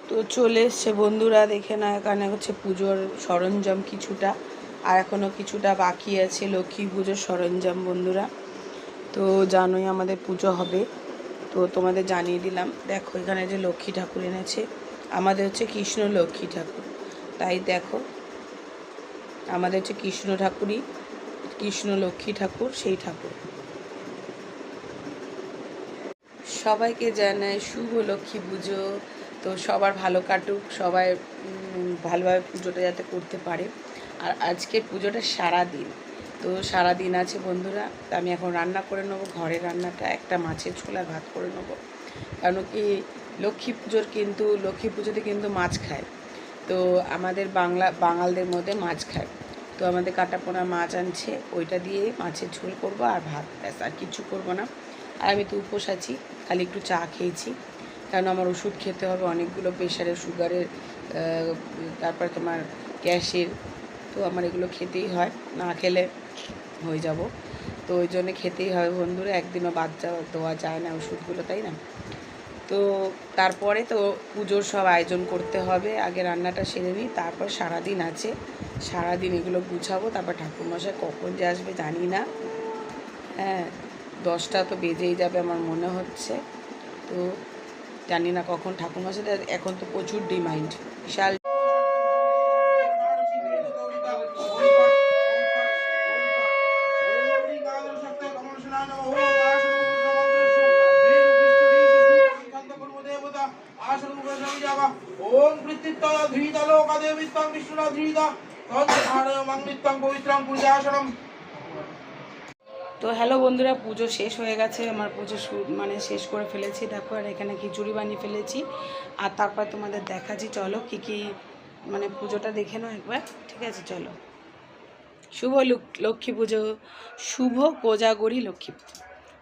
তো চলে এসছে বন্ধুরা, দেখে না এখানে হচ্ছে পুজোর সরঞ্জাম কিছুটা, আর এখনও কিছুটা বাকি আছে লক্ষ্মী পুজোর সরঞ্জাম বন্ধুরা। তো জানোই আমাদের পুজো হবে, তো তোমাদের জানিয়ে দিলাম। দেখো এখানে যে লক্ষ্মী ঠাকুর এনেছে, আমাদের হচ্ছে কৃষ্ণ লক্ষ্মী ঠাকুর। তাই দেখো আমাদের হচ্ছে কৃষ্ণ ঠাকুরই, কৃষ্ণ লক্ষ্মী ঠাকুর সেই ঠাকুর। সবাইকে জানাই শুভ লক্ষ্মী পুজো। তো সবার ভালো কাটুক, সবাই ভালোভাবে পুজোটা যাতে করতে পারে। আর আজকের পুজোটা সারা দিন, তো সারা দিন আছে বন্ধুরা। তো আমি এখন রান্না করে নেবো, ঘরের রান্নাটা একটা মাছের ছোলার ভাত করে নেবো। কারণ কি লক্ষ্মী পুজোতে কিন্তু মাছ খায়। তো আমাদের বাঙালদের মধ্যে মাছ খায়। তো আমাদের কাটাপোনা মাছ আনছে, ওইটা দিয়ে মাছের ঝোল করবো আর ভাত, ব্যাস, আর কিছু করবো না। আর আমি তো উপোস আছি, খালি একটু চা খেয়েছি, কারণ আমার ওষুধ খেতে হবে অনেকগুলো, প্রেশারের, সুগারের, তারপরে তোমার গ্যাসের। তো আমার এগুলো খেতেই হয়, না খেলে হয়ে যাব। তো ওই জন্যে খেতেই হবে বন্ধুরা, একদিনও বাদ দেওয়া যায় না ওষুধগুলো, তাই না? তো তারপরে তো পুজোর সব আয়োজন করতে হবে, আগে রান্নাটা সেরে নিই, তারপর সারাদিন আছে, সারাদিন এগুলো গুছাবো। তারপর ঠাকুরমশাই কখন যে আসবে জানি না, হ্যাঁ 10টা তো বেজেই যাবে আমার মনে হচ্ছে। তো জানি না কখন ঠাকুরমশাইদের, এখন তো প্রচুর ডিমান্ড, বিশাল। তো হ্যালো বন্ধুরা, পুজো শেষ হয়ে গেছে, আমার পুজো শেষ করে ফেলেছি। দেখো আর এখানে খিচুড়ি বানিয়ে ফেলেছি, আর তারপর তোমাদের দেখাচ্ছি। চলো কী কী পুজোটা দেখে নাও একবার, ঠিক আছে? চলো। শুভ লক্ষ্মী পুজো, শুভ কোজাগরী লক্ষ্মী পুজো।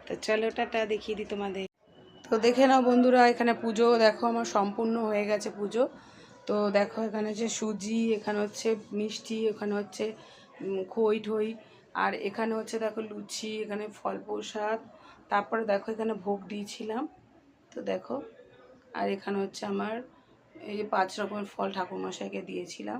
তো চলো টাটা, দেখিয়ে দিই তোমাদের। তো দেখে নাও বন্ধুরা, এখানে পুজো দেখো আমার সম্পূর্ণ হয়ে গেছে পুজো। তো দেখো এখানে হচ্ছে সুজি, এখানে হচ্ছে মিষ্টি, এখানে হচ্ছে খই ঠই, আর এখানে হচ্ছে দেখো লুচি, এখানে ফল প্রসাদ, তারপরে দেখো এখানে ভোগ দিয়েছিলাম। তো দেখো, আর এখানে হচ্ছে আমার এই যে 5 রকমের ফল ঠাকুরমশাইকে দিয়েছিলাম।